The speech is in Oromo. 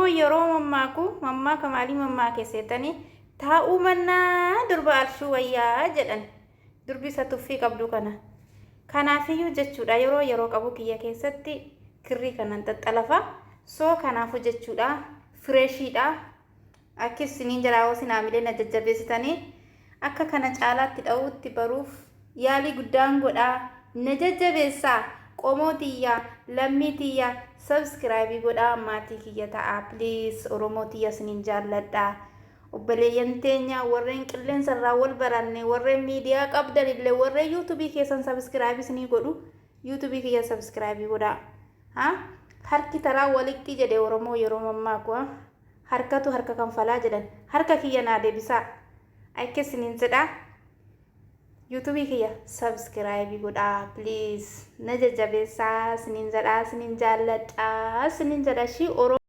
Oromoo yeroo mammaa kamaalii mammaa keessatti taa'uu mannaa durba alshuu wayyaa jedhan durbi isa tuffii qabdu kana. Kanaafiyyuu jechuudha yeroo qabu kiyya keessatti kirrii kanan xaxxalafa soo kanaafu jechuudha fireeshiidha akka isiniin jiraawoo sinaamilee na jajjabeessitanii akka kana caalaatti dha'uutti baruuf yaalii guddaan godhaa na jajjabeessaa qomootiyyaa lammiitiyyaa subscribe godhaa maatii kiyya ta'a please oromootiyya isiniin jaalladhaa. Obboleeyyan teenya warreen qilleensa irraa wal baranne warreen miidiyaa qabdan illee warreen yuutuubii keessan subscribe isinii godhu yuutuubii kiyya subscribe godhaa. Harki taraa walitti jedhe Oromoo yeroo mammaaku harkatu harka kanfalaa jedhan harka kiyya naa deebisaa akka isiniin jedhaa yuutuubii kiyya subscribe godhaa please na jajjabeessaa isiniin jedhaa isiniin jaalladhaa isiniin jedha shii Oromoo.